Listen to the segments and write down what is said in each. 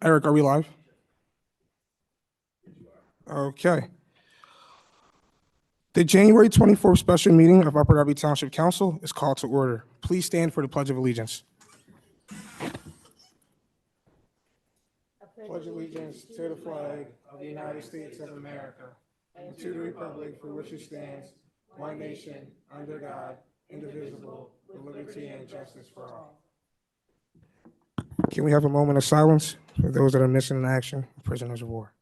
Eric, are we live? Okay. The January 24th special meeting of Upper Darby Township Council is called to order. Please stand for the Pledge of Allegiance. Pledge allegiance to the flag of the United States of America and to the republic for which it stands, one nation, under God, indivisible, with liberty and justice for all. Can we have a moment of silence for those that are missing in action, prisoners of war?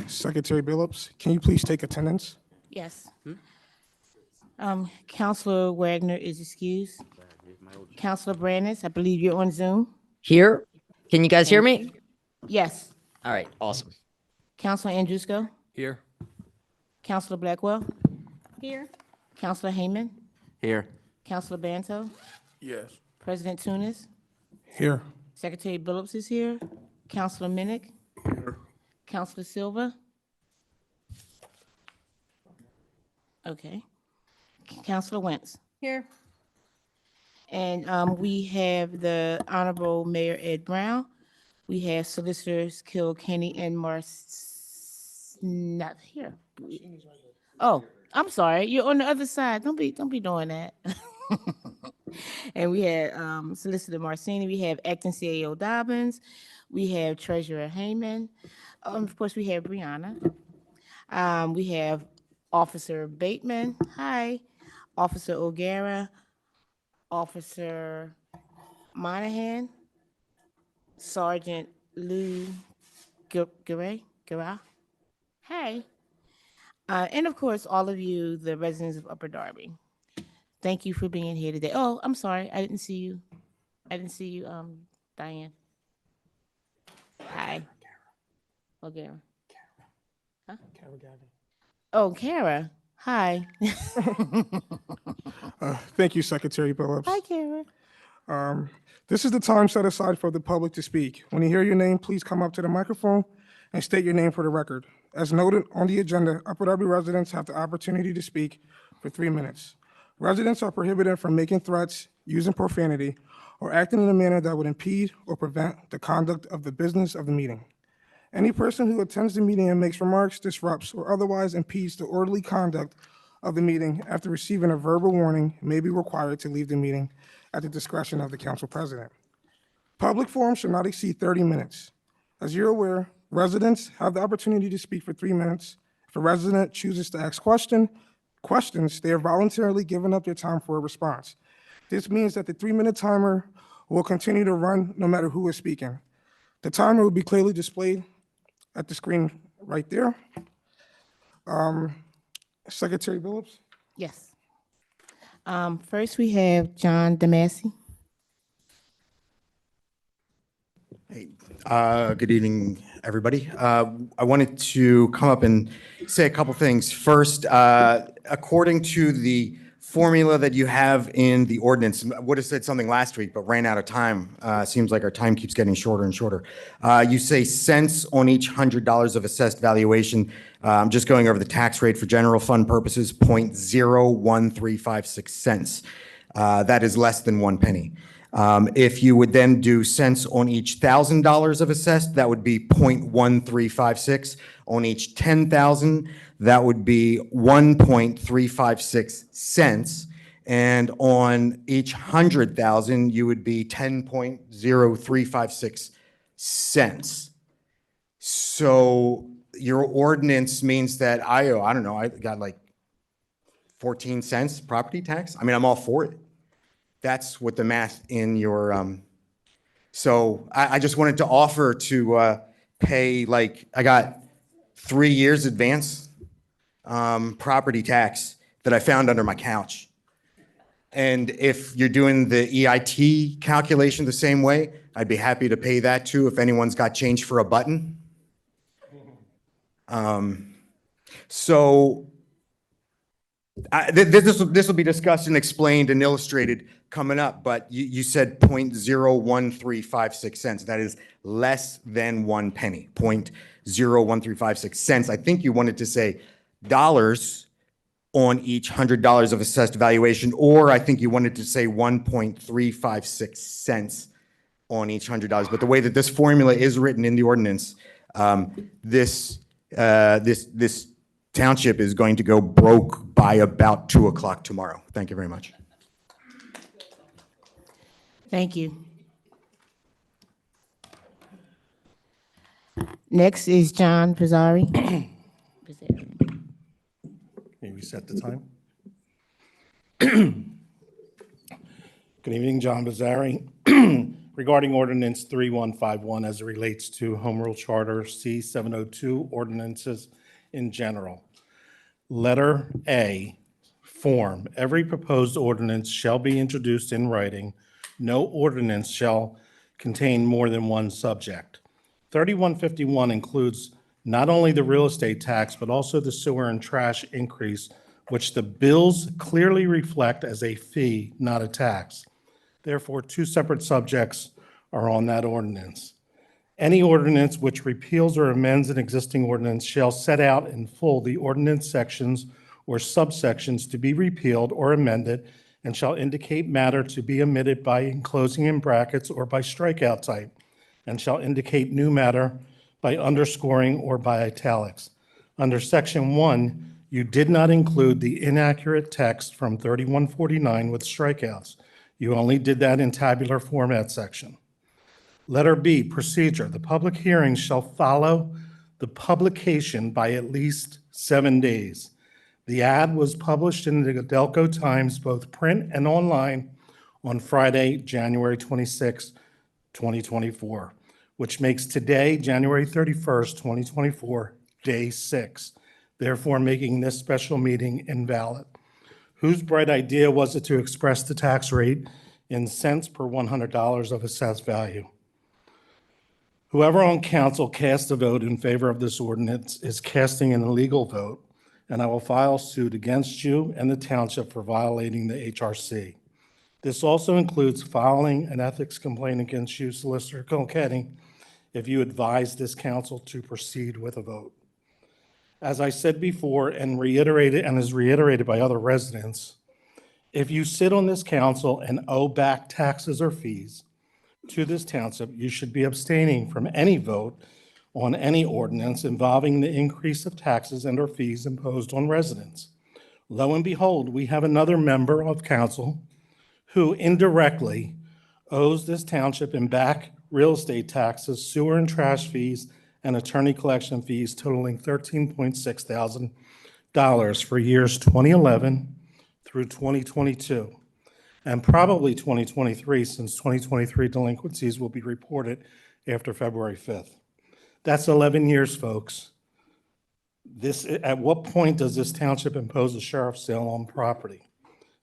Secretary Billups, can you please take attendance? Yes. Counselor Wagner is excused. Counselor Brandis, I believe you're on Zoom. Here? Can you guys hear me? Yes. All right, awesome. Counselor Andrusko. Here. Counselor Blackwell. Here. Counselor Heyman. Here. Counselor Banto. Yes. President Tunis. Here. Secretary Billups is here. Counselor Minnick. Here. Counselor Silva. Okay. Counselor Wentz. Here. And we have the Honorable Mayor Ed Brown. We have Solicitors Kilkenny and not here. Oh, I'm sorry. You're on the other side. Don't be doing that. And we have Solicitor Marcini. We have Acting CAO Dobbins. We have Treasurer Heyman. Of course, we have Brianna. We have Officer Bateman. Hi. Officer O'Gara. Officer Monahan. Sergeant Lou Gara. Hey. And of course, all of you, the residents of Upper Darby. Thank you for being here today. Oh, I'm sorry. I didn't see you. Diane. Hi. O'Gara. Huh? Oh, Kara. Hi. Thank you, Secretary Billups. Hi, Kara. This is the time set aside for the public to speak. When you hear your name, please come up to the microphone and state your name for the record. As noted on the agenda, Upper Darby residents have the opportunity to speak for 3 minutes. Residents are prohibited from making threats, using profanity, or acting in a manner that would impede or prevent the conduct of the business of the meeting. Any person who attends the meeting and makes remarks, disrupts, or otherwise impedes the orderly conduct of the meeting after receiving a verbal warning may be required to leave the meeting at the discretion of the council president. Public forum should not exceed 30 minutes. As you're aware, residents have the opportunity to speak for 3 minutes. If a resident chooses to ask questions, they are voluntarily giving up their time for a response. This means that the 3-minute timer will continue to run no matter who is speaking. The timer will be clearly displayed at the screen right there. Secretary Billups? Yes. First, we have John DeMasi. Hey, good evening, everybody. I wanted to come up and say a couple things. First, according to the formula that you have in the ordinance, I would have said something last week, but ran out of time. Seems like our time keeps getting shorter and shorter. You say cents on each $100 of assessed valuation. I'm just going over the tax rate for general fund purposes, 0.01356 cents. That is less than 1 penny. If you would then do cents on each $1,000 of assessed, that would be 0.1356. On each 10,000, that would be 1.356 cents. And on each 100,000, you would be 10.0356 cents. So your ordinance means that I don't know, I got like 14 cents property tax. I mean, I'm all for it. That's what the math in your, so I just wanted to offer to pay, like, I got 3 years advance property tax that I found under my couch. And if you're doing the EIT calculation the same way, I'd be happy to pay that too if anyone's got change for a button. So This will be discussed and explained and illustrated coming up, but you said 0.01356 cents. That is less than 1 penny, 0.01356 cents. I think you wanted to say dollars on each $100 of assessed valuation, or I think you wanted to say 1.356 cents on each $100. But the way that this formula is written in the ordinance, this township is going to go broke by about 2 o'clock tomorrow. Thank you very much. Thank you. Next is John Pizzari. May we set the time? Good evening, John Bizzari. Regarding Ordinance 3151 as it relates to Home Rule Charter C702 ordinances in general. Letter A, form. Every proposed ordinance shall be introduced in writing. No ordinance shall contain more than one subject. 3151 includes not only the real estate tax, but also the sewer and trash increase, which the bills clearly reflect as a fee, not a tax. Therefore, two separate subjects are on that ordinance. Any ordinance which repeals or amends an existing ordinance shall set out in full the ordinance sections or subsections to be repealed or amended, and shall indicate matter to be omitted by enclosing in brackets or by strikeout type, and shall indicate new matter by underscoring or by italics. Under Section 1, you did not include the inaccurate text from 3149 with strikeouts. You only did that in tabular format section. Letter B, procedure. The public hearing shall follow the publication by at least 7 days. The ad was published in the Delco Times, both print and online, on Friday, January 26, 2024, which makes today, January 31st, 2024, day 6, therefore making this special meeting invalid. Whose bright idea was it to express the tax rate in cents per $100 of assessed value? Whoever on council cast a vote in favor of this ordinance is casting an illegal vote, and I will file suit against you and the township for violating the HRC. This also includes filing an ethics complaint against you, Solicitor Kilkenny, if you advise this council to proceed with a vote. As I said before and reiterated, and is reiterated by other residents, if you sit on this council and owe back taxes or fees to this township, you should be abstaining from any vote on any ordinance involving the increase of taxes and or fees imposed on residents. Lo and behold, we have another member of council who indirectly owes this township in back real estate taxes, sewer and trash fees, and attorney collection fees totaling $13.6 thousand for years 2011 through 2022, and probably 2023, since 2023 delinquencies will be reported after February 5th. That's 11 years, folks. At what point does this township impose a sheriff's sale on property?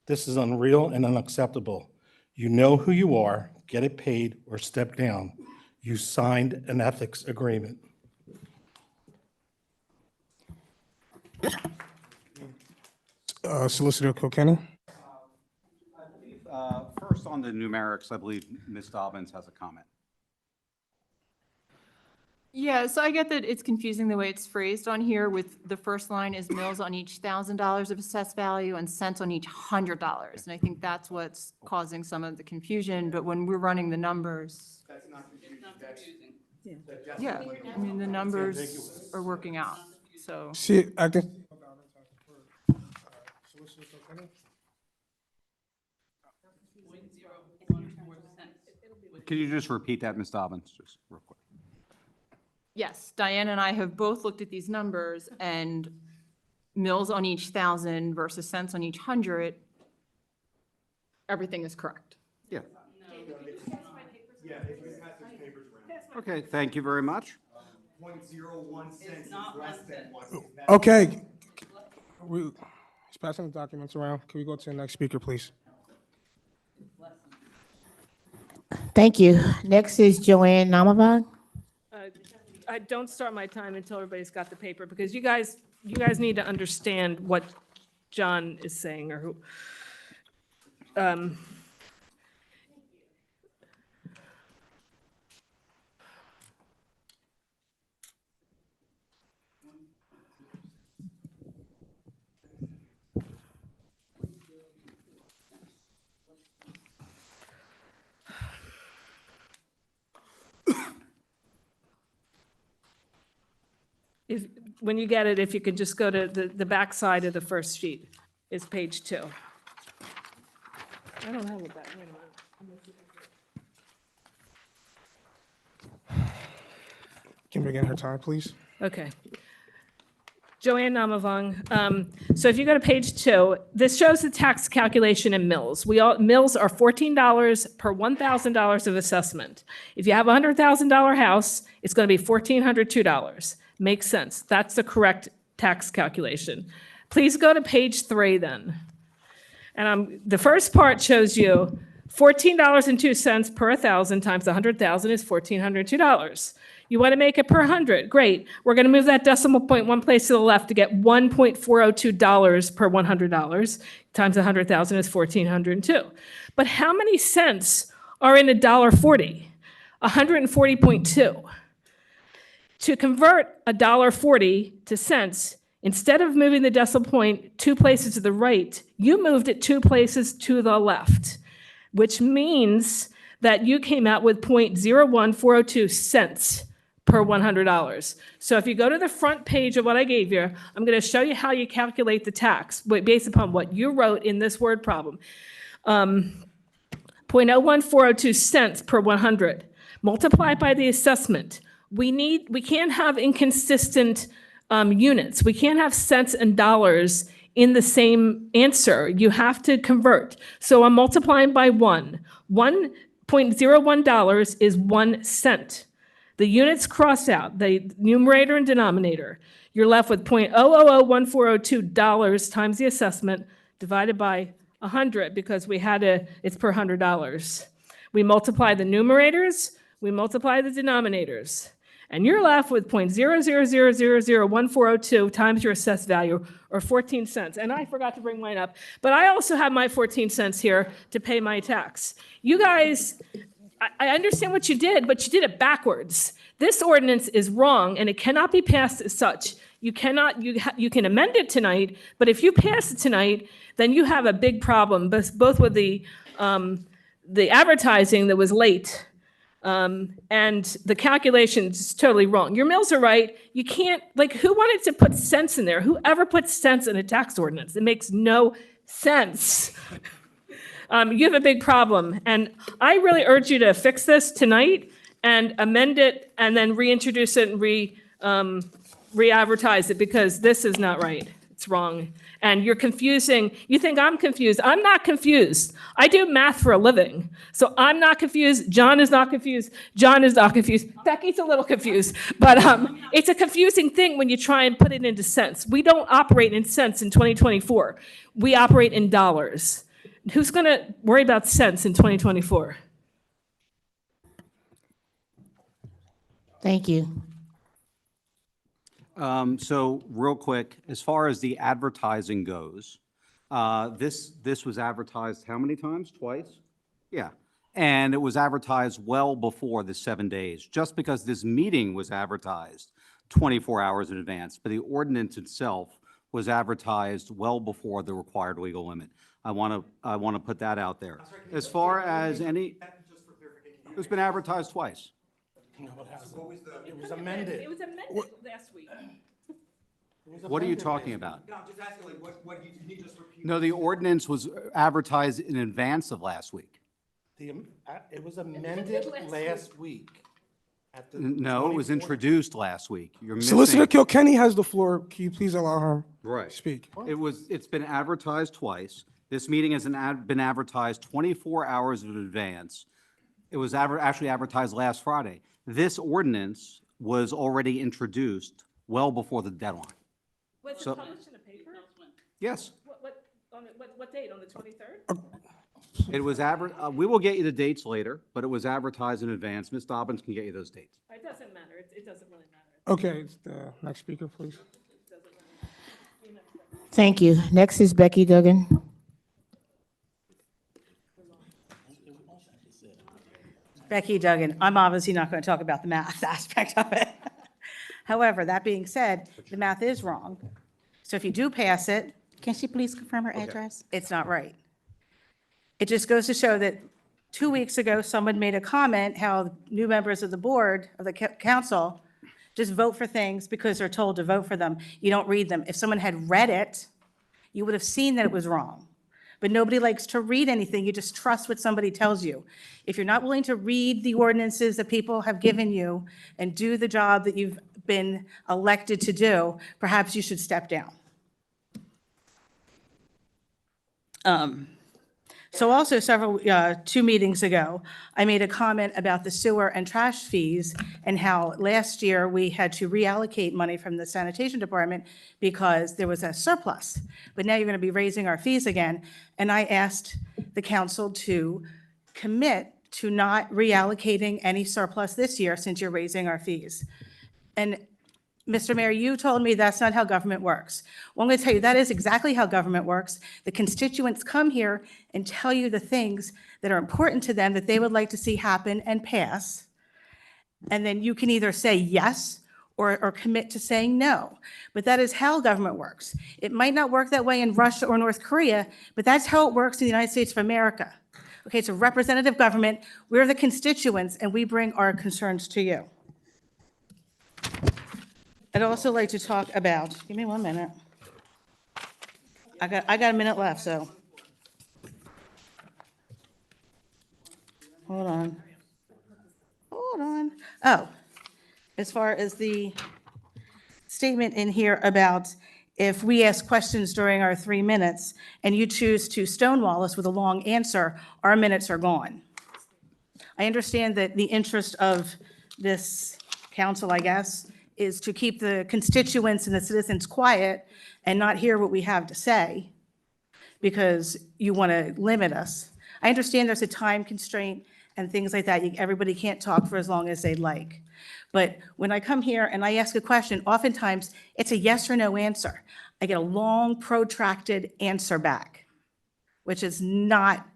This is unreal and unacceptable. You know who you are, get it paid, or step down. You signed an ethics agreement. Solicitor Kilkenny. First, on the numerics, I believe Ms. Dobbins has a comment. Yeah, so I get that it's confusing the way it's phrased on here with the first line is mills on each $1,000 of assessed value and cents on each $100. And I think that's what's causing some of the confusion, but when we're running the numbers. That's not confusing. Yeah, I mean, the numbers are working out, so. See, acting. Solicitor Kilkenny. Can you just repeat that, Ms. Dobbins, just real quick? Yes, Diane and I have both looked at these numbers, and mills on each 1,000 versus cents on each 100, everything is correct. Yeah. Okay, thank you very much. 0.01 cents is less than 1. Okay. He's passing the documents around. Can we go to the next speaker, please? Thank you. Next is Joanne Namavag. I don't start my time until everybody's got the paper, because you guys need to understand what John is saying, or who. If, when you get it, if you could just go to the back side of the first sheet, is page 2. I don't have it back, wait a minute. Can we begin her time, please? Okay. Joanne Namavong. So if you go to page 2, this shows the tax calculation in mills. Mills are $14 per $1,000 of assessment. If you have a $100,000 house, it's going to be $1,402. Makes sense. That's the correct tax calculation. Please go to page 3 then. And the first part shows you $14.02 per 1,000 times 100,000 is $1,402. You want to make it per 100. Great. We're going to move that decimal point one place to the left to get $1.402 per $100 times 100,000 is 1,402. But how many cents are in $1.40? 140.2. To convert $1.40 to cents, instead of moving the decimal point 2 places to the right, you moved it 2 places to the left, which means that you came out with 0.01402 cents per $100. So if you go to the front page of what I gave you, I'm going to show you how you calculate the tax based upon what you wrote in this word problem. 0.01402 cents per 100. Multiply by the assessment. We can't have inconsistent units. We can't have cents and dollars in the same answer. You have to convert. So I'm multiplying by 1. $1.01 is 1 cent. The units cross out, the numerator and denominator. You're left with $0.0001402 times the assessment divided by 100 because it's per $100. We multiply the numerators, we multiply the denominators. And you're left with $0.000001402 times your assessed value, or 14 cents. And I forgot to bring mine up, but I also have my 14 cents here to pay my tax. You guys, I understand what you did, but you did it backwards. This ordinance is wrong, and it cannot be passed as such. You can amend it tonight, but if you pass it tonight, then you have a big problem, both with the advertising that was late, and the calculations is totally wrong. Your mills are right. You can't, who wanted to put cents in there? Whoever puts cents in a tax ordinance? It makes no sense. You have a big problem. And I really urge you to fix this tonight and amend it and then reintroduce it and re-advertise it, because this is not right. It's wrong. And you're confusing. You think I'm confused. I'm not confused. I do math for a living. So I'm not confused. John is not confused. John is not confused. Becky's a little confused. But it's a confusing thing when you try and put it into cents. We don't operate in cents in 2024. We operate in dollars. Who's going to worry about cents in 2024? Thank you. So real quick, as far as the advertising goes, this was advertised how many times? Twice? Yeah. And it was advertised well before the 7 days, just because this meeting was advertised 24 hours in advance, but the ordinance itself was advertised well before the required legal limit. I want to put that out there. As far as it's been advertised twice. No, it hasn't. It was amended. It was amended last week. What are you talking about? No, I'm just asking, what you just repeat? No, the ordinance was advertised in advance of last week. It was amended last week. No, it was introduced last week. You're missing. Solicitor Kilkenny has the floor. Can you please allow her to speak? It's been advertised twice. This meeting has been advertised 24 hours in advance. It was actually advertised last Friday. This ordinance was already introduced well before the deadline. Was it So- published in a paper? Yes, What date, on the 23rd? it was we will get you the dates later, but it was advertised in advance. Ms. Dobbins can get you those dates. It doesn't matter, it doesn't really matter. Okay, the next speaker, please. Thank you. Next is Becky Duggan. Becky Duggan, I'm obviously not going to talk about the math aspect of it. However, that being said, the math is wrong. So if you do pass it, can she please confirm her address? It's not right. It just goes to show that 2 weeks ago, someone made a comment how new members of the board, of the council, just vote for things because they're told to vote for them. You don't read them. If someone had read it, you would have seen that it was wrong. But nobody likes to read anything. You just trust what somebody tells you. If you're not willing to read the ordinances that people have given you and do the job that you've been elected to do, perhaps you should step down. So also 2 meetings ago, I made a comment about the sewer and trash fees and how last year we had to reallocate money from the sanitation department because there was a surplus. But now you're going to be raising our fees again. And I asked the council to commit to not reallocating any surplus this year since you're raising our fees. And Mr. Mayor, you told me that's not how government works. Well, I'm going to tell you, that is exactly how government works. The constituents come here and tell you the things that are important to them that they would like to see happen and pass. And then you can either say yes or commit to saying no. But that is how government works. It might not work that way in Russia or North Korea, but that's how it works in the United States of America. Okay, it's a representative government. We're the constituents, and we bring our concerns to you. I'd also like to talk about, give me 1 minute. I got a minute left, so. Hold on. Oh, as far as the statement in here about if we ask questions during our 3 minutes and you choose to stonewall us with a long answer, our minutes are gone. I understand that the interest of this council, I guess, is to keep the constituents and the citizens quiet and not hear what we have to say because you want to limit us. I understand there's a time constraint and things like that. Everybody can't talk for as long as they'd like. But when I come here and I ask a question, oftentimes it's a yes or no answer. I get a long, protracted answer back, which is not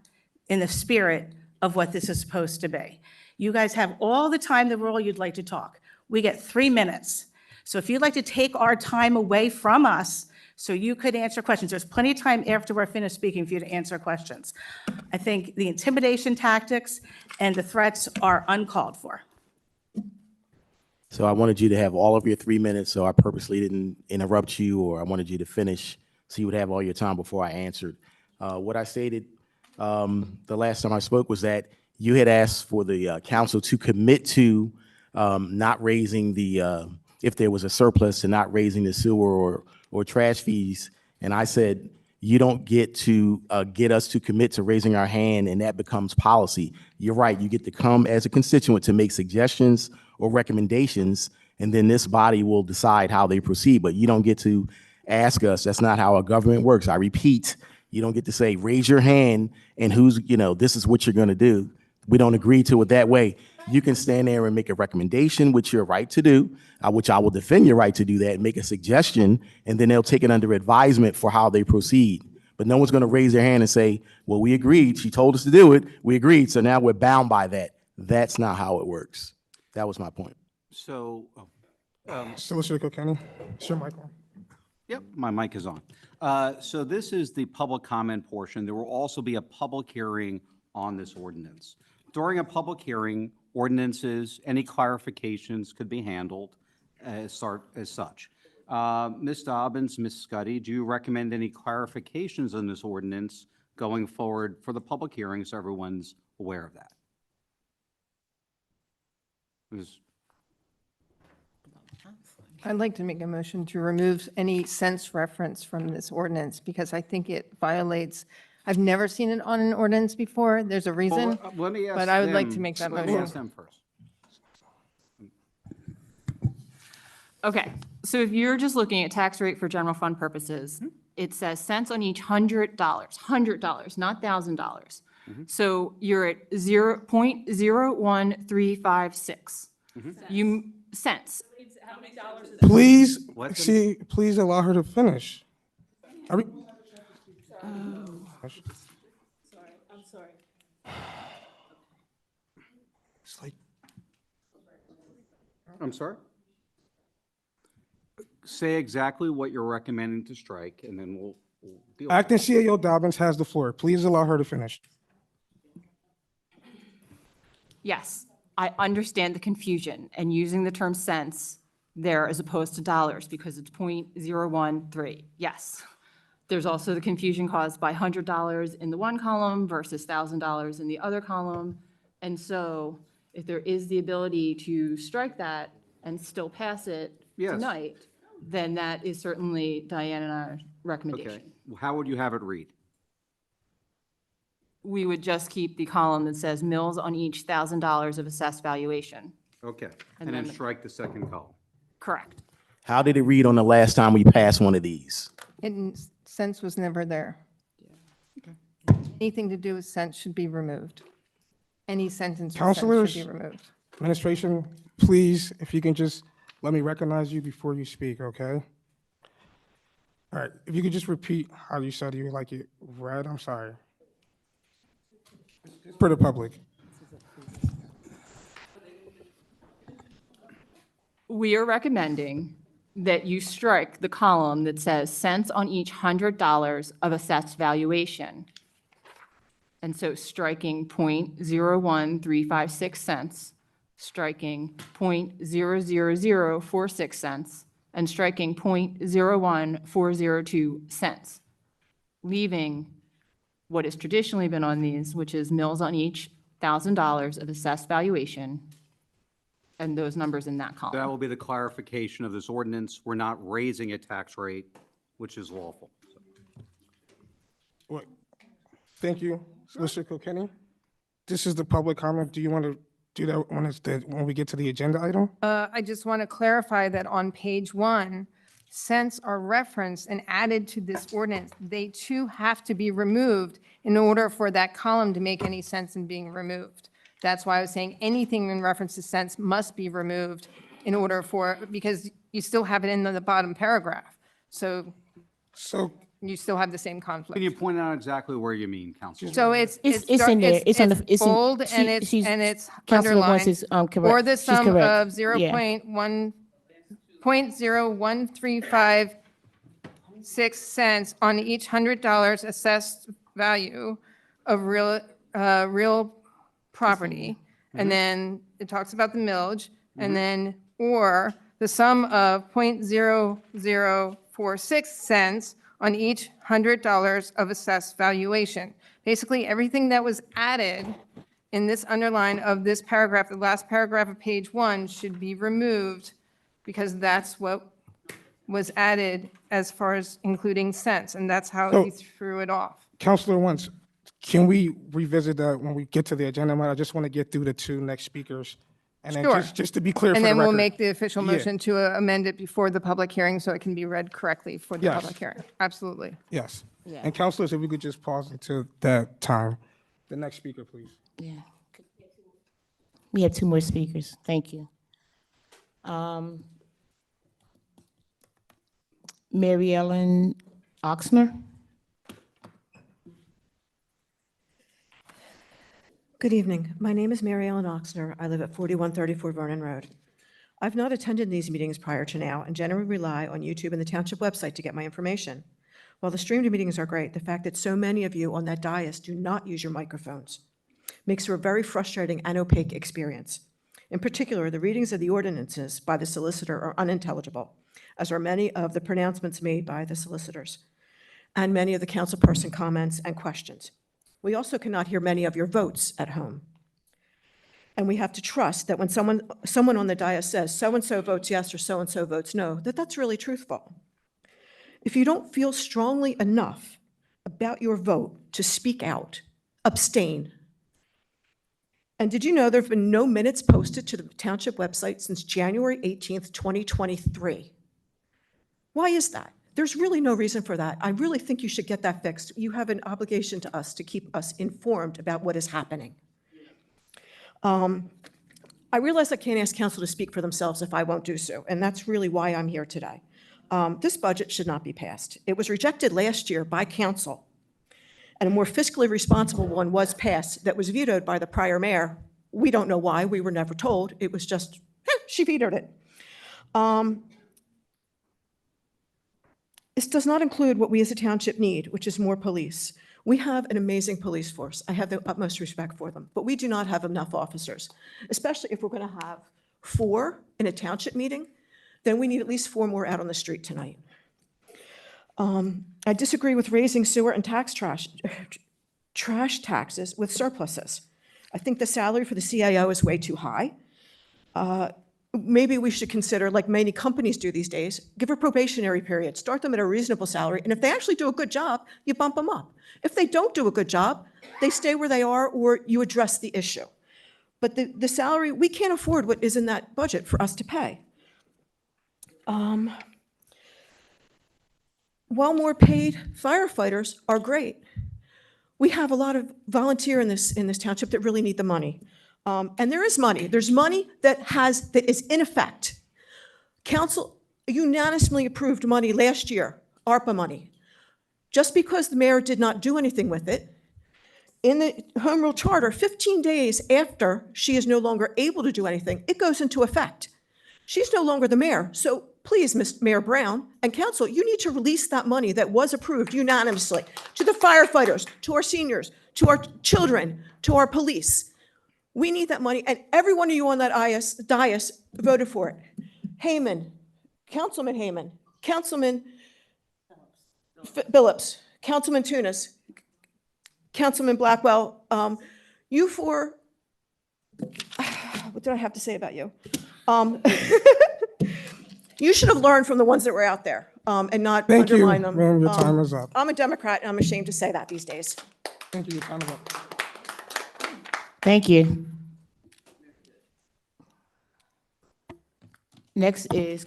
in the spirit of what this is supposed to be. You guys have all the time in the world you'd like to talk. We get 3 minutes. So if you'd like to take our time away from us so you could answer questions, there's plenty of time after we're finished speaking for you to answer questions. I think the intimidation tactics and the threats are uncalled for. So I wanted you to have all of your 3 minutes, so I purposely didn't interrupt you, or I wanted you to finish so you would have all your time before I answered. What I stated the last time I spoke was that you had asked for the council to commit to not raising the, if there was a surplus, and not raising the sewer or trash fees. And I said, you don't get to get us to commit to raising our hand, and that becomes policy. You're right. You get to come as a constituent to make suggestions or recommendations, and then this body will decide how they proceed. But you don't get to ask us. That's not how our government works. I repeat, you don't get to say, raise your hand, and who's, this is what you're going to do. We don't agree to it that way. You can stand there and make a recommendation, which you're right to do, which I will defend your right to do that, and make a suggestion, and then they'll take it under advisement for how they proceed. But no one's going to raise their hand and say, well, we agreed. She told us to do it. We agreed. So now we're bound by that. That's not how it works. That was my point. So, Solicitor Kilkenny, is your mic on? yep, my mic is on. So this is the public comment portion. There will also be a public hearing on this ordinance. During a public hearing, ordinances, any clarifications could be handled as such. Ms. Dobbins, Ms. Scuddy, do you recommend any clarifications on this ordinance going forward for the public hearing so everyone's aware of that? I'd like to make a motion to remove any sense reference from this ordinance because I think it violates, I've never seen it on an ordinance before. There's a reason. Well, let me ask but I would like them- to make that let me motion. ask them first. Okay, so if you're just looking at tax rate for general fund purposes, it says cents on each $100, not $1,000. So you're at 0.01356. You, cents. Please, What's please allow her to finish. Are we? I'm sorry. It's like, I'm sorry? Say exactly what you're recommending to strike, and then we'll deal with it. Acting CAO Dobbins has the floor. Please allow her to finish. Yes, I understand the confusion and using the term cents there as opposed to dollars because it's .013. Yes. There's also the confusion caused by $100 in the one column versus $1,000 in the other column. And so if there is the ability to strike that and still pass it Yes. tonight, then that is certainly Diane and our Okay, recommendation. how would you have it read? We would just keep the column that says mills on each $1,000 of assessed valuation. Okay, And and then then- strike the second column. Correct. How did it read on the last time we passed one of these? Sense was never there. Anything to do with sense should be removed. Any sentence with sense Counselors? should be removed. Administration, please, if you can just let me recognize you before you speak, okay? All right, if you could just repeat how you said you like it read, I'm sorry. For the public. We are recommending that you strike the column that says cents on each $100 of assessed valuation. And so striking .01356 cents, striking .00046 cents, and striking .01402 cents, leaving what has traditionally been on these, which is mills on each $1,000 of assessed valuation, and those numbers in that That column. will be the clarification of this ordinance. We're not raising a tax rate, which is lawful. What? Thank you, Solicitor Kilkenny. This is the public comment. Do you want to do that when we get to the agenda item? I just want to clarify that on page 1, cents are referenced and added to this ordinance. They too have to be removed in order for that column to make any sense in being removed. That's why I was saying anything in reference to cents must be removed in order for, because you still have it in the bottom paragraph. So So, you still have the same Can conflict. you point out exactly where you mean, Councilor? So it's It's in there. It's on the- it's in- bold she- and it's she's- Councilor underlined. Wentz is, correct. Or the She's sum correct. of Yeah. 0.01356 cents on each $100 assessed value of real property. And then it talks about the millage, and then, or the sum of .0046 cents on each $100 of assessed valuation. Basically, everything that was added in this underline of this paragraph, the last paragraph of page 1, should be removed because that's what was added as far as including cents, and that's how So- he threw it off. Counselor Wentz, can we revisit that when we get to the agenda? I just want to get through the two next speakers. And then Sure. just to be clear for And the then we'll record. make the official Yeah. motion to amend it before the public hearing so it can be read correctly for the Yes. public hearing. Absolutely. Yes. Yeah. And counselors, if we could just pause until that time. The next speaker, please. Yeah. We have two more speakers. Thank you. Mary Ellen Oxner. Good evening. My name is Mary Ellen Oxner. I live at 4134 Vernon Road. I've not attended these meetings prior to now and generally rely on YouTube and the Township website to get my information. While the streamed meetings are great, the fact that so many of you on that dais do not use your microphones makes for a very frustrating and opaque experience. In particular, the readings of the ordinances by the solicitor are unintelligible, as are many of the pronouncements made by the solicitors and many of the councilperson comments and questions. We also cannot hear many of your votes at home. And we have to trust that when someone on the dais says so-and-so votes yes or so-and-so votes no, that that's really truthful. If you don't feel strongly enough about your vote to speak out, abstain. And did you know there have been no minutes posted to the Township website since January 18th, 2023? Why is that? There's really no reason for that. I really think you should get that fixed. You have an obligation to us to keep us informed about what is happening. I realize I can't ask council to speak for themselves if I won't do so, and that's really why I'm here today. This budget should not be passed. It was rejected last year by council, and a more fiscally responsible one was passed that was vetoed by the prior mayor. We don't know why. We were never told. It was just, she vetoed it. This does not include what we as a township need, which is more police. We have an amazing police force. I have the utmost respect for them, but we do not have enough officers, especially if we're going to have 4 in a township meeting, then we need at least 4 more out on the street tonight. I disagree with raising sewer and trash taxes with surpluses. I think the salary for the CIO is way too high. Maybe we should consider, like many companies do these days, give a probationary period, start them at a reasonable salary, and if they actually do a good job, you bump them up. If they don't do a good job, they stay where they are, or you address the issue. But the salary, we can't afford what is in that budget for us to pay. While more paid firefighters are great, we have a lot of volunteer in this township that really need the money. And there is money. There's money that is in effect. Council unanimously approved money last year, ARPA money. Just because the mayor did not do anything with it, in the Home Rule Charter, 15 days after she is no longer able to do anything, it goes into effect. She's no longer the mayor. So please, Ms. Mayor Brown and council, you need to release that money that was approved unanimously to the firefighters, to our seniors, to our children, to our police. We need that money, and every one of you on that dais voted for it. Heyman, Councilman Heyman, Councilman Phillips, Councilman Tunis, Councilman Blackwell, you 4, what did I have to say about you? You should have learned from the ones that were out there and not Thank you, undermine them. ma'am. Your time is up. I'm a Democrat, and I'm ashamed to say that these days. Thank you. Your time is up. Thank you. Next is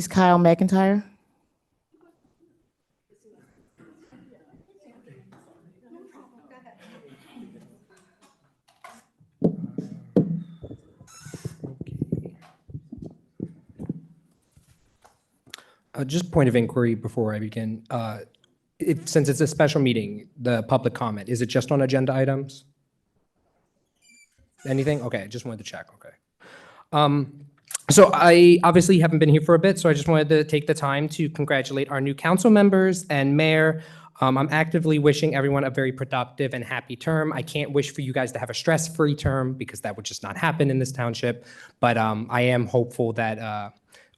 Kyle McIntyre. Just point of inquiry before I begin. Since it's a special meeting, the public comment, is it just on agenda items? Anything? Okay, just wanted to check, okay. So I obviously haven't been here for a bit, so I just wanted to take the time to congratulate our new council members and mayor. I'm actively wishing everyone a very productive and happy term. I can't wish for you guys to have a stress-free term because that would just not happen in this township, but I am hopeful that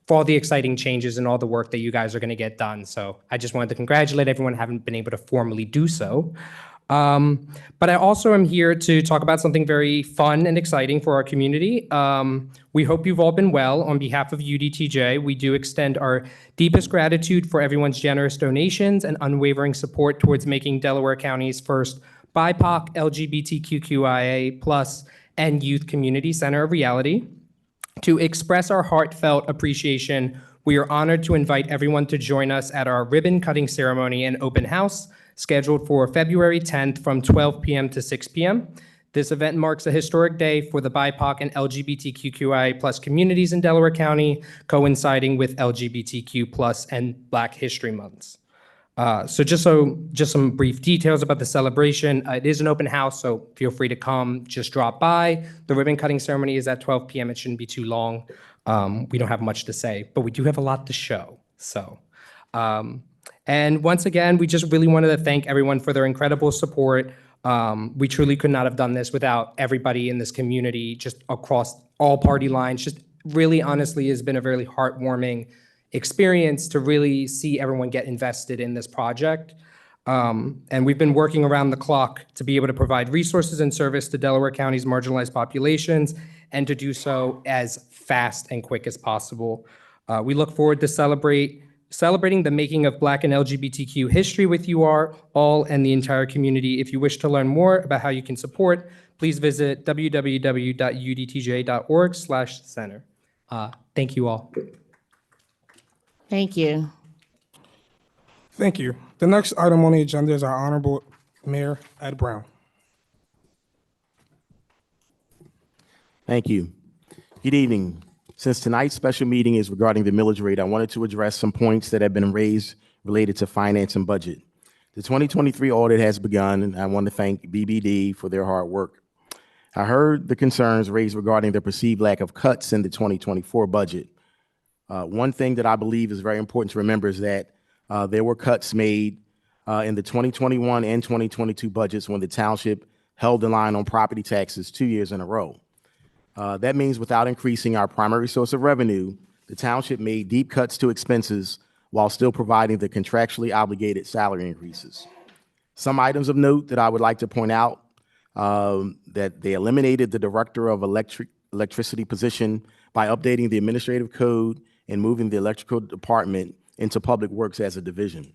for all the exciting changes and all the work that you guys are going to get done. So I just wanted to congratulate everyone. Haven't been able to formally do so. But I also am here to talk about something very fun and exciting for our community. We hope you've all been well. On behalf of UDTJ, we do extend our deepest gratitude for everyone's generous donations and unwavering support towards making Delaware County's first BIPOC, LGBTQIA+, and youth community center a reality. To express our heartfelt appreciation, we are honored to invite everyone to join us at our ribbon cutting ceremony and open house, scheduled for February 10th from 12 p.m. to 6 p.m. This event marks a historic day for the BIPOC and LGBTQIA+ communities in Delaware County, coinciding with LGBTQ+ and Black History Months. So just some brief details about the celebration. It is an open house, so feel free to come, just drop by. The ribbon cutting ceremony is at 12 p.m. It shouldn't be too long. We don't have much to say, but we do have a lot to show. So, and once again, we just really wanted to thank everyone for their incredible support. We truly could not have done this without everybody in this community, just across all party lines. Just really, honestly, has been a really heartwarming experience to really see everyone get invested in this project. And we've been working around the clock to be able to provide resources and service to Delaware County's marginalized populations and to do so as fast and quick as possible. We look forward to celebrating the making of Black and LGBTQ history with you all and the entire community. If you wish to learn more about how you can support, please visit www.udtj.org/center. Thank you all. Thank you. Thank you. The next item on the agenda is our Honorable Mayor Ed Brown. Thank you. Good evening, Since tonight's special meeting is regarding the millage rate, I wanted to address some points that have been raised related to finance and budget. The 2023 audit has begun, and I want to thank BBD for their hard work. I heard the concerns raised regarding the perceived lack of cuts in the 2024 budget. One thing that I believe is very important to remember is that there were cuts made in the 2021 and 2022 budgets when the township held the line on property taxes 2 years in a row. That means without increasing our primary source of revenue, the township made deep cuts to expenses while still providing the contractually obligated salary increases. Some items of note that I would like to point out, that they eliminated the director of electricity position by updating the administrative code and moving the electrical department into public works as a division.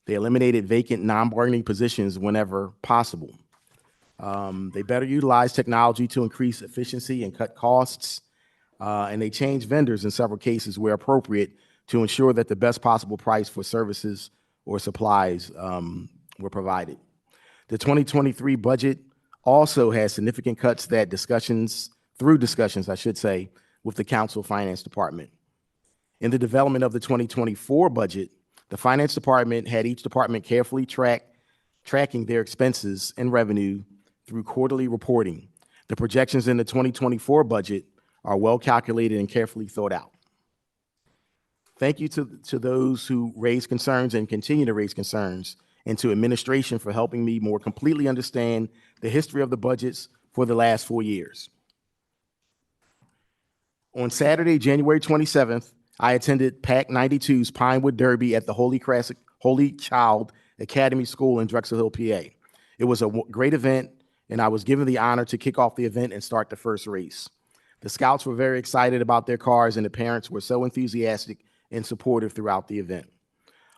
They eliminated vacant non-bargaining positions whenever possible. They better utilize technology to increase efficiency and cut costs. And they changed vendors in several cases where appropriate to ensure that the best possible price for services or supplies were provided. The 2023 budget also has significant cuts that through discussions, I should say, with the council finance department. In the development of the 2024 budget, the finance department had each department carefully tracking their expenses and revenue through quarterly reporting. The projections in the 2024 budget are well calculated and carefully thought out. Thank you to those who raised concerns and continue to raise concerns, and to administration for helping me more completely understand the history of the budgets for the last 4 years. On Saturday, January 27th, I attended PAC 92's Pinewood Derby at the Holy Child Academy School in Drexel Hill, PA. It was a great event, and I was given the honor to kick off the event and start the first race. The scouts were very excited about their cars, and the parents were so enthusiastic and supportive throughout the event.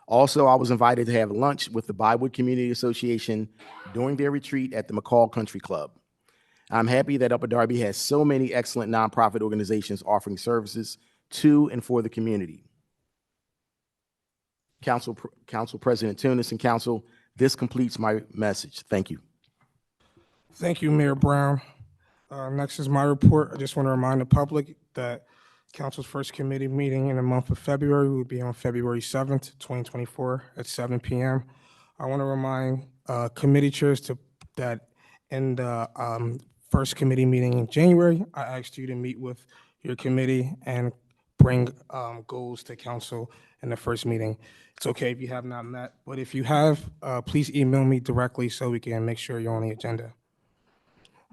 Also, I was invited to have lunch with the Bywood Community Association during their retreat at the McCall Country Club. I'm happy that Upper Darby has so many excellent nonprofit organizations offering services to and for the community. Council President Tunis and Council, this completes my message. Thank you. Thank you, Mayor Brown. Next is my report. I just want to remind the public that Council's first committee meeting in the month of February will be on February 7th, 2024 at 7 p.m. I want to remind committee chairs that in the first committee meeting in January, I asked you to meet with your committee and bring goals to council in the first meeting. It's okay if you have not met, but if you have, please email me directly so we can make sure you're on the agenda.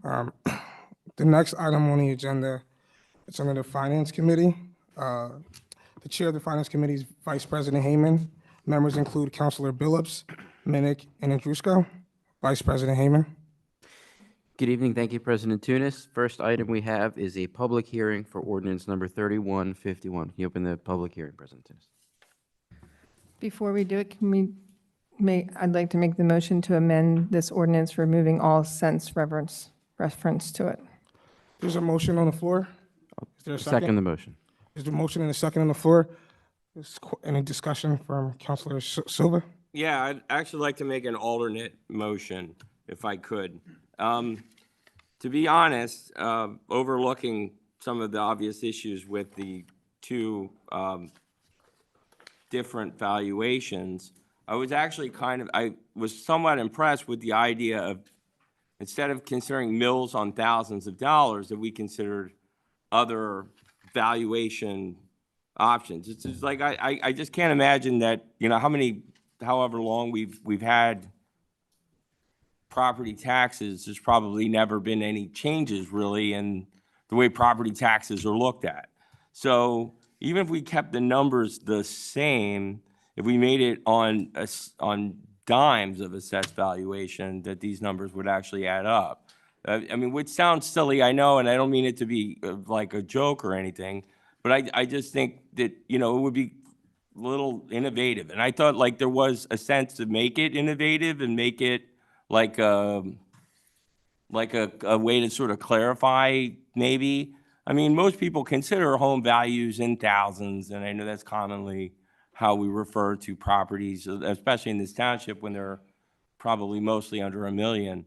The next item on the agenda, it's under the Finance Committee. The chair of the Finance Committee is Vice President Heyman. Members include Councilor Billups, Minnick, and Andrusko. Vice President Heyman. Good evening. Thank you, President Tunis. First item we have is a public hearing for ordinance number 3151. Can you open the public hearing, President Tunis? Before we do it, I'd like to make the motion to amend this ordinance, removing all sense reference to it. There's a motion on the floor. Is there a second? Second the motion. Is the motion and a second on the floor? Any discussion from Councilor Silva? Yeah, I'd actually like to make an alternate motion, if I could. To be honest, overlooking some of the obvious issues with the two different valuations, I was somewhat impressed with the idea of, instead of considering mills on thousands of dollars, that we considered other valuation options. It's just like, I just can't imagine that, however long we've had property taxes, there's probably never been any changes really in the way property taxes are looked at. So even if we kept the numbers the same, if we made it on dimes of assessed valuation, that these numbers would actually add up. Which sounds silly, I know, and I don't mean it to be like a joke or anything, but I just think that, it would be a little innovative. And I thought like there was a sense to make it innovative and make it like a way to sort of clarify maybe. Most people consider home values in thousands, and I know that's commonly how we refer to properties, especially in this township when they're probably mostly under $1 million.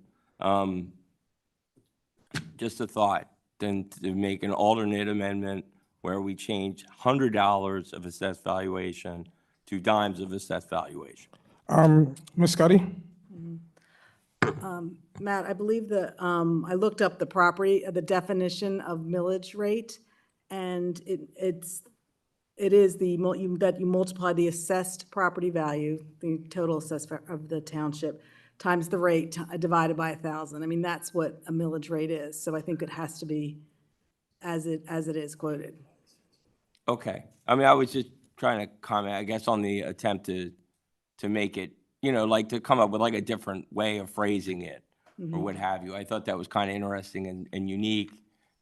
Just a thought, then to make an alternate amendment where we changed $100 of assessed valuation to dimes of assessed valuation. Ms. Scuddy? Matt, I believe that, I looked up the property, the definition of millage rate, and it is that you multiply the assessed property value, the total assessed of the township, times the rate divided by 1,000. I mean, that's what a millage rate is, so I think it has to be as it is quoted. Okay. I mean, I was just trying to comment, I guess, on the attempt to make it, like to come up with like a different way of phrasing it or what have you. I thought that was kind of interesting and unique,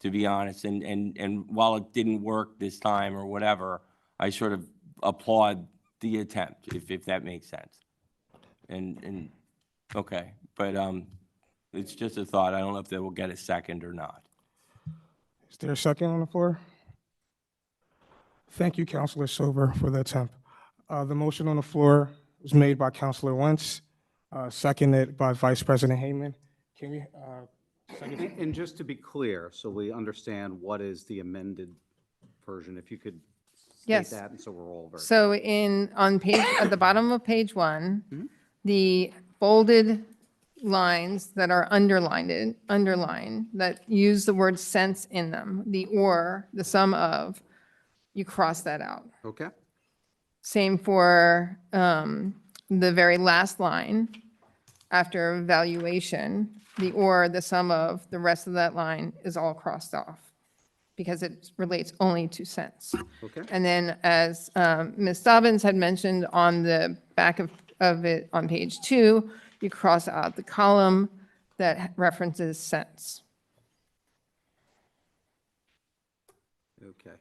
to be honest. And while it didn't work this time or whatever, I sort of applaud the attempt, if that makes sense. And okay, but it's just a thought. I don't know if they will get a second or not. Is there a second on the floor? Thank you, Councilor Silver, for the attempt. The motion on the floor was made by Councilor Wentz, seconded by Vice President Hayman. Can we, second? And just to be clear, so we understand what is the amended version, if you could state Yes. that, and so we're all very. So on page, at the bottom of page 1, the bolded lines that are underlined, that use the word cents in them, the sum of, you cross that out. Okay. Same for the very last line, after valuation, the sum of, the rest of that line is all crossed off because it relates only to cents. Okay. And then as Ms. Dobbins had mentioned on the back of it on page 2, you cross out the column that references cents. Okay.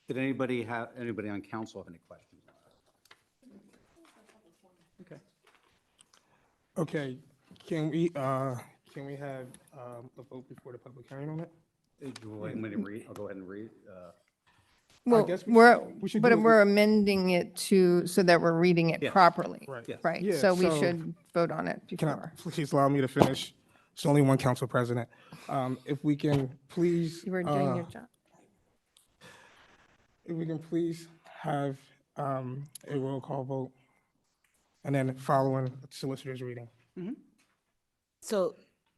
Did anybody on council have any questions? Okay. Okay, can we have a vote before the public hearing on it? Do you want me to read? I'll go ahead and read. Well, guess we should but do it- we're amending it so that we're reading it Yes. properly. Right. Yes. Right, Yeah, so we so- should vote on it Can I before. please allow me to finish? It's only one council president. If we can please. You were doing your job. If we can please have a roll call vote, and then following solicitor's reading. So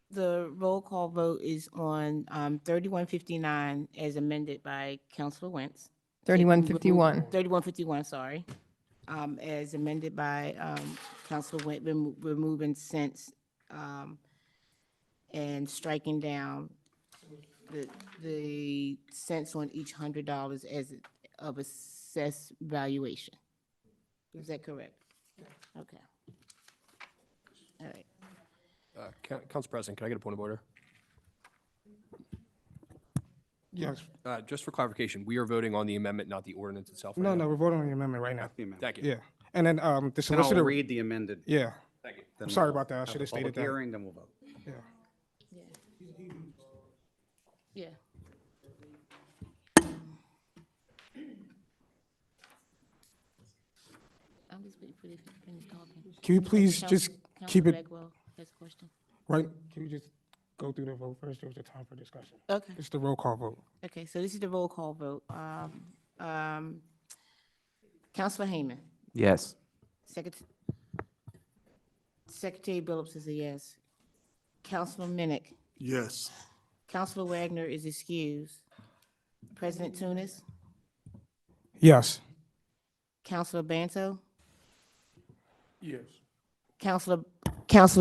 the roll call vote is on 3159 as amended by Councilor Wentz. 3151. 3151, sorry. As amended by Councilor Wentz, removing cents and striking down the cents on each $100 as of assessed valuation. Is that correct? Okay. All right. Council President, can I get a point of order? Yes. Just for clarification, we are voting on the amendment, not the ordinance itself. right No, now? no, we're voting on the amendment right now. The amendment. Thank you. Yeah. And then the Then I'll solicitor. read the amended. Yeah. Thank you. then I'm sorry we'll about that. I have should the have stated public that. Hearing, then we'll vote. Yeah. Yeah. I'm just waiting for you to finish talking. Can you please just keep Councilor it Blackwell has a question. right? Can we just go through the vote first? There was a time for discussion. Okay. It's the roll call vote. Okay, so this is the roll call vote. Councilor Hayman, Yes. Secretary Billups is a yes. Councilor Minnick, Yes. Councilor Wagner is excused. President Tunis, Yes. Councilor Banto, Yes. Councilor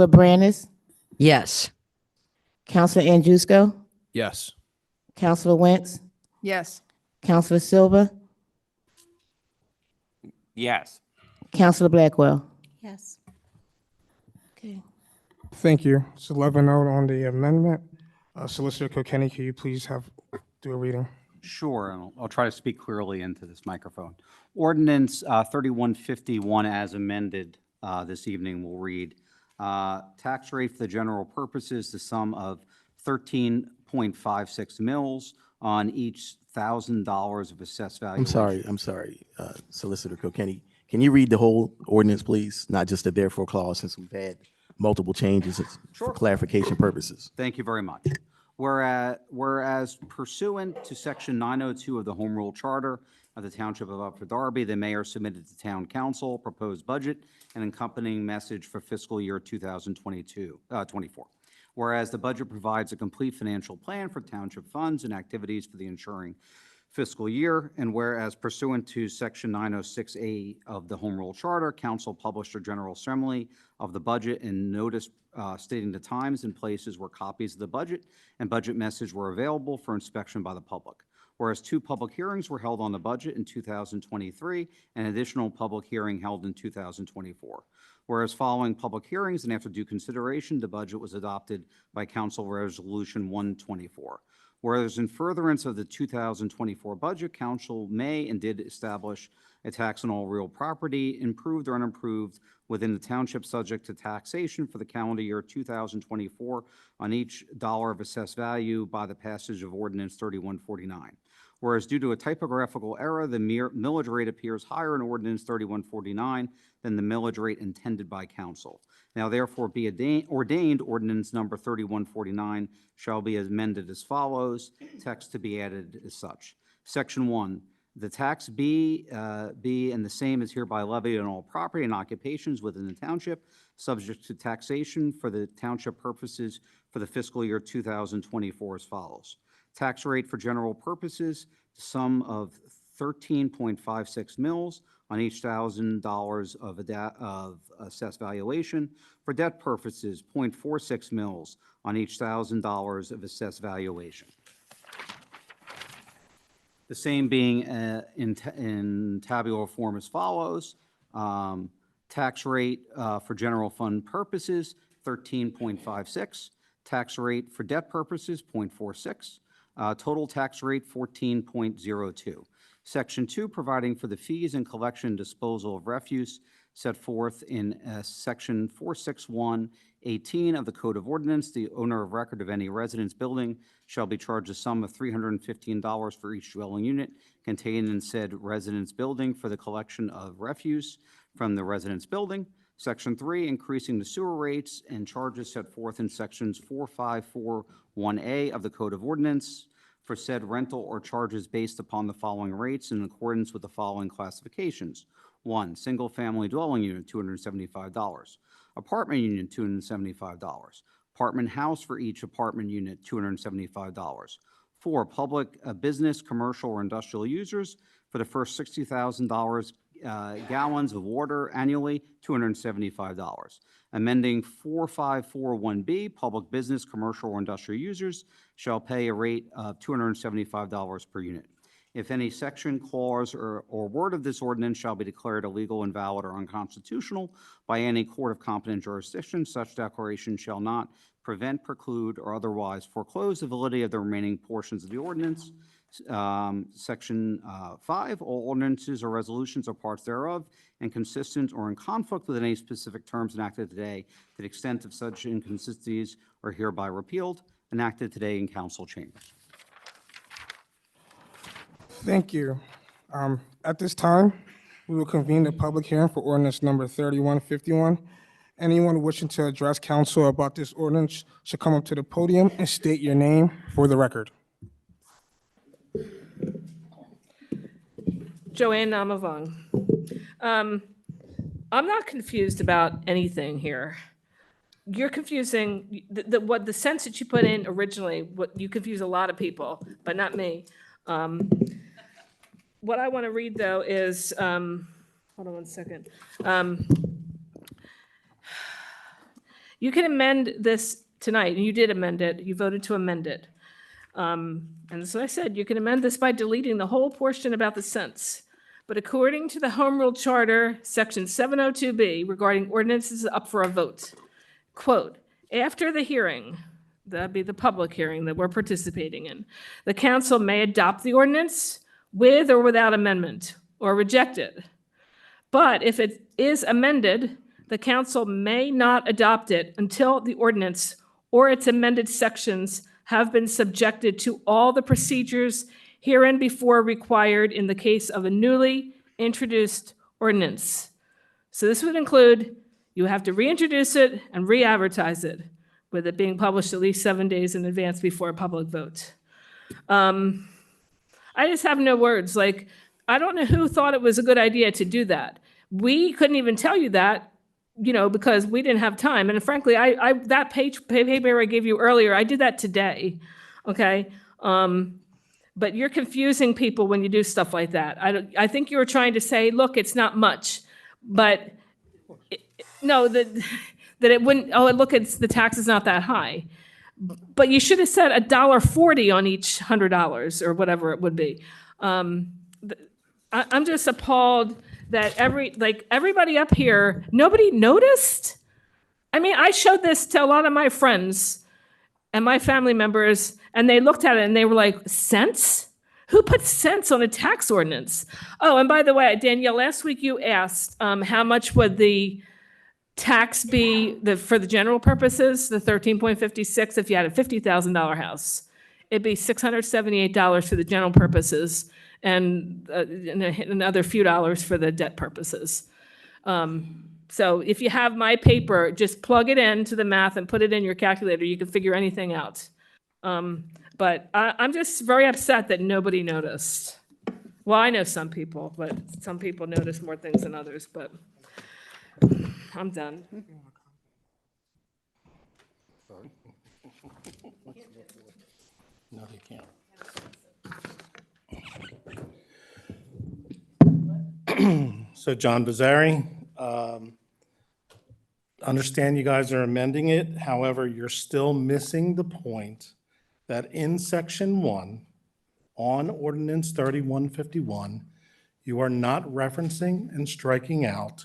Brannis, Yes. Councilor Andrusco, Yes. Councilor Wentz, Yes. Councilor Silva, Yes. Councilor Blackwell. Yes. Okay. Thank you. It's 11-0 on the amendment. Solicitor Kilkenny, can you please do a reading? Sure, and I'll try to speak clearly into this microphone. Ordinance 3151 as amended this evening will read, tax rate for the general purposes, the sum of 13.56 mils on each $1,000 of assessed valuation. I'm sorry, Solicitor Kilkenny. Can you read the whole ordinance, please? Not just the therefore clause, since we've had multiple changes for clarification purposes. Thank you very much. Whereas pursuant to Section 902 of the Home Rule Charter of the Township of Upper Darby, the mayor submitted to Town Council a proposed budget and accompanying message for fiscal year 2024. Whereas the budget provides a complete financial plan for township funds and activities for the ensuing fiscal year, and whereas pursuant to Section 906A of the Home Rule Charter, Council published a general assembly of the budget and notice stating the times and places where copies of the budget and budget message were available for inspection by the public. Whereas 2 public hearings were held on the budget in 2023 and an additional public hearing held in 2024. Whereas following public hearings and after due consideration, the budget was adopted by Council Resolution 124. Whereas in furtherance of the 2024 budget, Council may and did establish a tax on all real property, improved or unimproved, within the township subject to taxation for the calendar year 2024 on each dollar of assessed value by the passage of Ordinance 3149. Whereas due to a typographical error, the millage rate appears higher in Ordinance 3149 than the millage rate intended by council. Now therefore be ordained Ordinance number 3149 shall be amended as follows, text to be added as such. Section 1, the tax be and the same is hereby levied on all property and occupations within the township, subject to taxation for the township purposes for the fiscal year 2024 as follows. Tax rate for general purposes, the sum of 13.56 mils on each $1,000 of assessed valuation. For debt purposes, 0.46 mils on each $1,000 of assessed valuation. The same being in tabular form as follows. Tax rate for general fund purposes, 13.56. Tax rate for debt purposes, 0.46. Total tax rate, 14.02. Section 2, providing for the fees and collection and disposal of refuse set forth in Section 46118 of the Code of Ordinance. The owner of record of any residence building shall be charged a sum of $315 for each dwelling unit contained in said residence building for the collection of refuse from the residence building. Section 3, increasing the sewer rates and charges set forth in Sections 4541A of the Code of Ordinance for said rental or charges based upon the following rates in accordance with the following classifications. 1, single-family dwelling unit, $275. Apartment unit, $275. Apartment house for each apartment unit, $275. 4, public, business, commercial, or industrial users for the first $60,000 gallons of water annually, $275. Amending 4541B, public business, commercial, or industrial users shall pay a rate of $275 per unit. If any section, clause, or word of this ordinance shall be declared illegal, invalid, or unconstitutional by any court of competent jurisdiction, such declaration shall not prevent, preclude, or otherwise foreclose the validity of the remaining portions of the ordinance. Section 5, all ordinances or resolutions or parts thereof inconsistent or in conflict with any specific terms enacted today to the extent of such inconsistencies are hereby repealed, enacted today in council chambers. Thank you. At this time, we will convene the public hearing for ordinance number 3151. Anyone wishing to address council about this ordinance should come up to the podium and state your name for the record. Joanne Namavong. I'm not confused about anything here. You're confusing what the sense that you put in originally. What you confuse a lot of people, but not me. What I want to read though is, hold on one second. You can amend this tonight, and you did amend it. You voted to amend it. And so I said, you can amend this by deleting the whole portion about the sense. But according to the Home Rule Charter, Section 702B, regarding ordinances up for a vote, quote, after the hearing, that'd be the public hearing that we're participating in, the council may adopt the ordinance with or without amendment or reject it. But if it is amended, the council may not adopt it until the ordinance or its amended sections have been subjected to all the procedures herein before required in the case of a newly introduced ordinance. So this would include, you have to reintroduce it and re-advertise it. with it being published at least 7 days in advance before a public vote. I just have no words. Like, I don't know who thought it was a good idea to do that. We couldn't even tell you that, because we didn't have time. And frankly, that paper I gave you earlier, I did that today, okay? But you're confusing people when you do stuff like that. I think you were trying to say, look, it's not much, but no, that it wouldn't, look, the tax is not that high. But you should have said $1.40 on each $100 or whatever it would be. I'm just appalled that everybody up here, nobody noticed. I mean, I showed this to a lot of my friends and my family members, and they looked at it and they were like, cents? Who puts cents on a tax ordinance? Oh, and by the way, Danielle, last week you asked how much would the tax be for the general purposes, the 13.56, if you had a $50,000 house. It'd be $678 for the general purposes and another few dollars for the debt purposes. So if you have my paper, just plug it into the math and put it in your calculator. You can figure anything out. But I'm just very upset that nobody noticed. Well, I know some people, but some people notice more things than others, but I'm done. No, you can't. So John Bazari, understand you guys are amending it. However, you're still missing the point that in section 1 on ordinance 3151, you are not referencing and striking out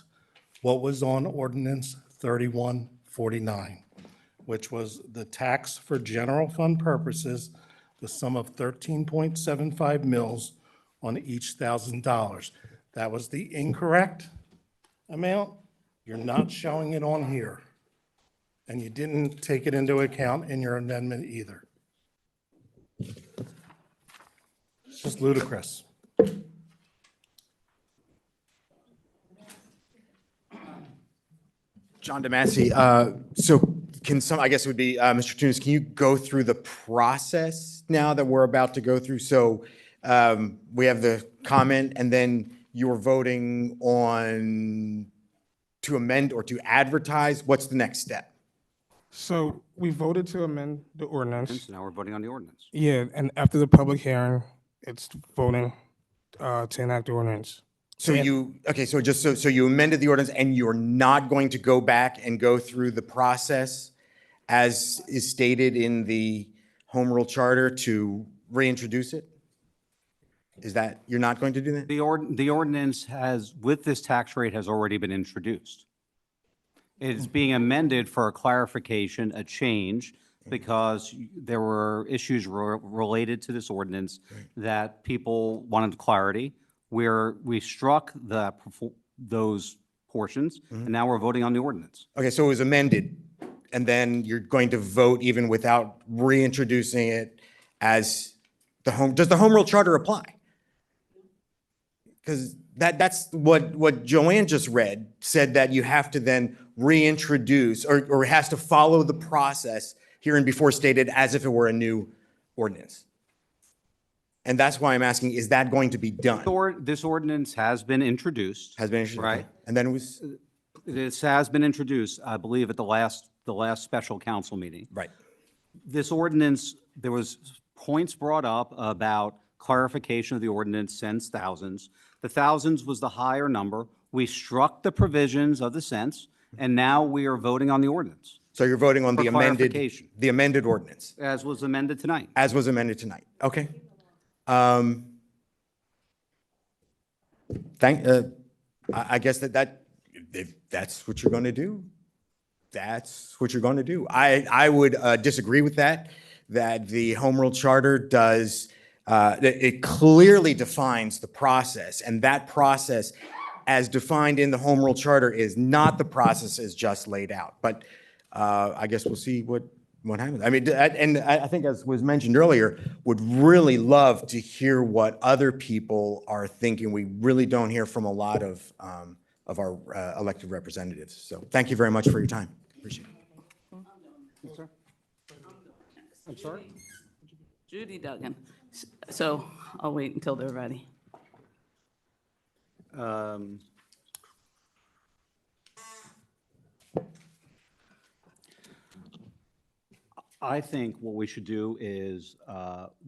what was on ordinance 3149, which was the tax for general fund purposes, the sum of 13.75 mils on each $1,000. That was the incorrect amount. You're not showing it on here. And you didn't take it into account in your amendment either. It's just ludicrous. John DeMasi, so I guess it would be, Mr. Tunis, can you go through the process now that we're about to go through? So we have the comment, and then you're voting on to amend or to advertise. What's the next step? So we voted to amend the ordinance. Now we're voting on the ordinance. Yeah, and after the public hearing, it's voting to enact the ordinance. So you amended the ordinance, and you're not going to go back and go through the process as is stated in the Home Rule Charter to reintroduce it? Is that, you're not going to do that? The ordinance with this tax rate has already been introduced. It's being amended for a clarification, a change, because there were issues related to this ordinance that people wanted clarity, where we struck those portions, and now we're voting on the ordinance. Okay, so it was amended, and then you're going to vote even without reintroducing it as does the Home Rule Charter apply? Because that's what Joanne just read, said that you have to then reintroduce, or has to follow the process here and before stated as if it were a new ordinance. And that's why I'm asking, is that going to be done? This ordinance has been introduced. Has been introduced, right? okay. And then it was, This has been introduced, I believe, at the last special council meeting. right. This ordinance, there was points brought up about clarification of the ordinance, cents, thousands. The thousands was the higher number. We struck the provisions of the cents, and now we are voting on the ordinance. So you're voting on For the clarification. amended ordinance, As was amended tonight. as was amended tonight. Okay. I guess if that's what you're going to do, that's what you're going to do. I would disagree with that the Home Rule Charter does, it clearly defines the process, and that process as defined in the Home Rule Charter is not the process as just laid out. But I guess we'll see what happens. I mean, and I think, as was mentioned earlier, would really love to hear what other people are thinking. We really don't hear from a lot of our elected representatives. So thank you very much for your time. Appreciate it. I'm sorry? Judy Duggan. So I'll wait until they're ready. I think what we should do is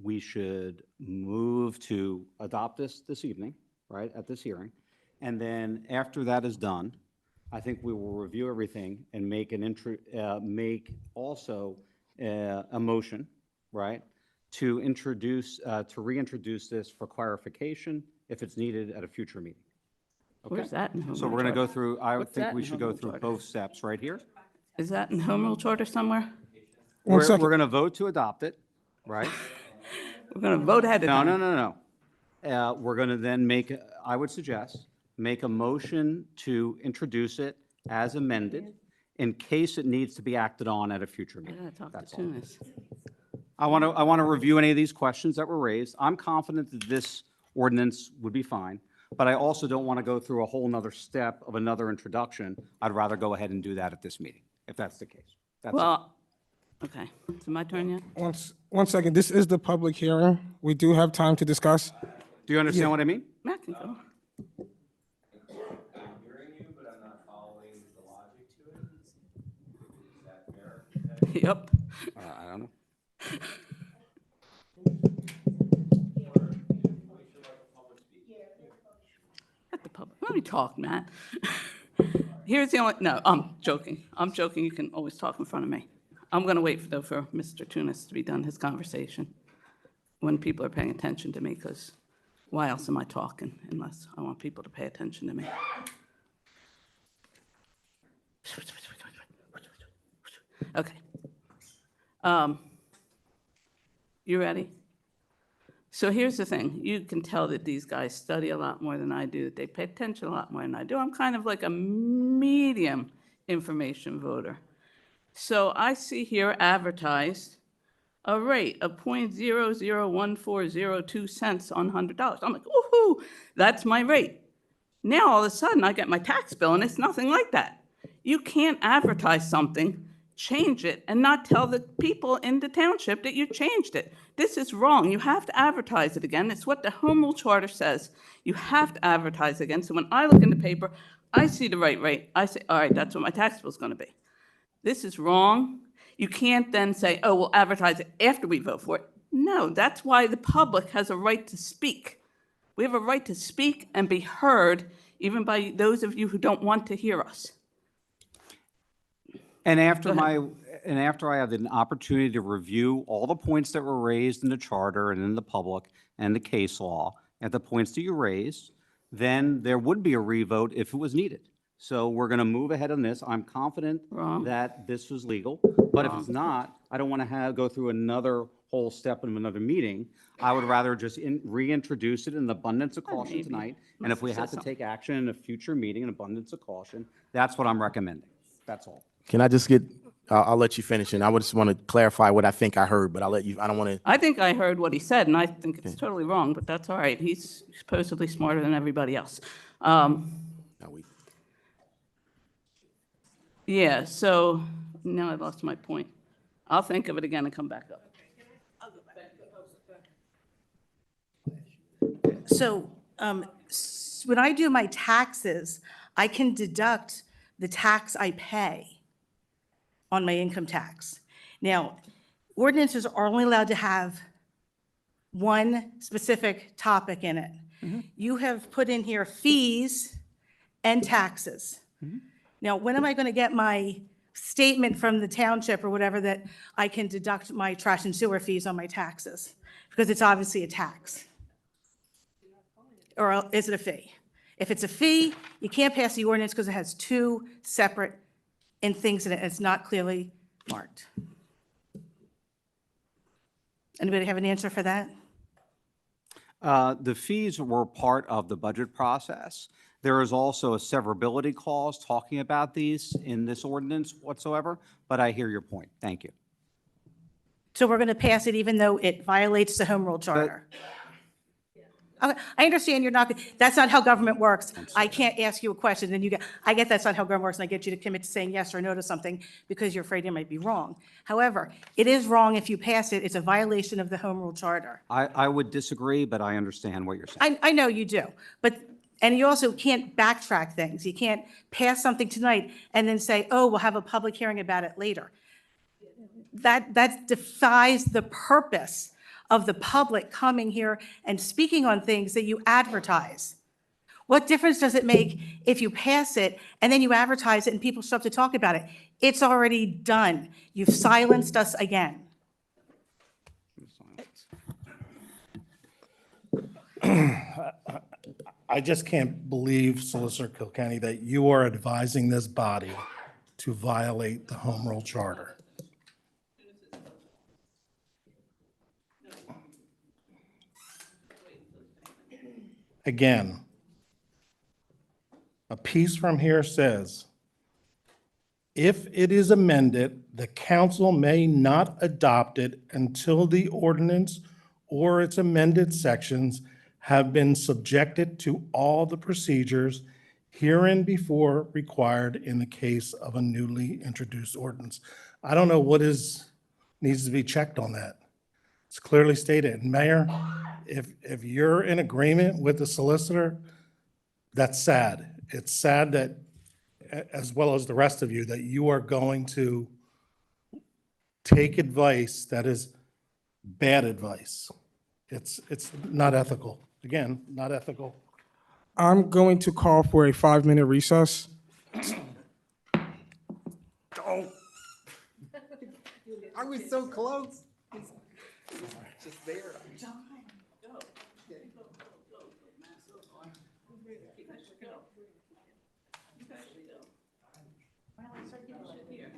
we should move to adopt this evening, right, at this hearing. And then after that is done, I think we will review everything and make make also a motion, right, to reintroduce this for clarification if it's needed at a future meeting. Okay? Where's that in home So rule we're going to go charter? through, I What's think that we in should home go rule through charter? both steps right here. Is that in home rule charter somewhere? One We're second. going to vote to adopt it, right? We're going to vote ahead of No, time. no. We're going to then I would suggest, make a motion to introduce it as amended in case it needs to be acted on at a future I meeting. gotta talk That's to all. Tunis. I want to review any of these questions that were raised. I'm confident that this ordinance would be fine, but I also don't want to go through a whole nother step of another introduction. I'd rather go ahead and do that at this meeting, if that's the case. That's it. Well, okay. Is it my turn yet? One second, this is the public hearing. We do have time to discuss. Do you understand what I mean? Matt can go. Yep. I don't know. Let the public, let me talk, Matt. Here's the only, no, I'm joking. I'm joking. You can always talk in front of me. I'm going to wait though for Mr. Tunis to be done his conversation when people are paying attention to me, because why else am I talking unless I want people to pay attention to me? Okay. You ready? So here's the thing. You can tell that these guys study a lot more than I do, that they pay attention a lot more than I do. I'm kind of like a medium information voter. So I see here advertised a rate of 0.001402 cents on $100. I'm like, woohoo, that's my rate. Now all of a sudden I get my tax bill and it's nothing like that. You can't advertise something, change it, and not tell the people in the township that you changed it. This is wrong. You have to advertise it again. It's what the home rule charter says. You have to advertise again. So when I look in the paper, I see the right rate. I say, all right, that's what my tax bill is going to be. This is wrong. You can't then say, oh, we'll advertise it after we vote for it. No, that's why the public has a right to speak. We have a right to speak and be heard, even by those of you who don't want to hear us. And after Go ahead. after I had an opportunity to review all the points that were raised in the charter and in the public and the case law, and the points that you raised, then there would be a revote if it was needed. So we're going to move ahead on this. I'm confident that this was legal, but if it's not, I don't want to go through another whole step in another meeting. I would rather just reintroduce it in abundance of caution tonight. And if we have to take action in a future meeting, in abundance of caution, that's what I'm recommending. That's all. Can I just I'll let you finish, and I would just want to clarify what I think I heard, but I'll let you, I don't want to. I think I heard what he said, and I think it's totally wrong, but that's all right. He's supposedly smarter than everybody else. Yeah, so now I lost my point. I'll think of it again and come back up. So when I do my taxes, I can deduct the tax I pay on my income tax. Now, ordinances are only allowed to have one specific topic in it. You have put in here fees and taxes. Now, when am I going to get my statement from the township or whatever that I can deduct my trash and sewer fees on my taxes? Because it's obviously a tax. Or is it a fee? If it's a fee, you can't pass the ordinance because it has two separate things in it. It's not clearly marked. Anybody have an answer for that? The fees were part of the budget process. There is also a severability clause talking about these in this ordinance whatsoever, but I hear your point. Thank you. So we're going to pass it even though it violates the home rule charter? Okay, I understand you're not, that's not how government works. I can't ask you a question, and I get that's not how government works, and I get you to commit to saying yes or no to something because you're afraid you might be wrong. However, it is wrong if you pass it. It's a violation of the Home Rule Charter. I would disagree, but I understand what you're saying. I know you do, but, and you also can't backtrack things. You can't pass something tonight and then say, oh, we'll have a public hearing about it later. That defies the purpose of the public coming here and speaking on things that you advertise. What difference does it make if you pass it and then you advertise it and people show up to talk about it? It's already done. You've silenced us again. I just can't believe, Solicitor Kilkenny, that you are advising this body to violate the Home Rule Charter. Again, a piece from here says, if it is amended, the council may not adopt it until the ordinance or its amended sections have been subjected to all the procedures herein before required in the case of a newly introduced ordinance. I don't know what needs to be checked on that. It's clearly stated. Mayor, if you're in agreement with the solicitor, that's sad. It's sad that, as well as the rest of you, that you are going to take advice that is bad advice. It's not ethical. Again, not ethical. I'm going to call for a 5-minute recess. Don't. I was so close. Just there. Well, I start giving shit here.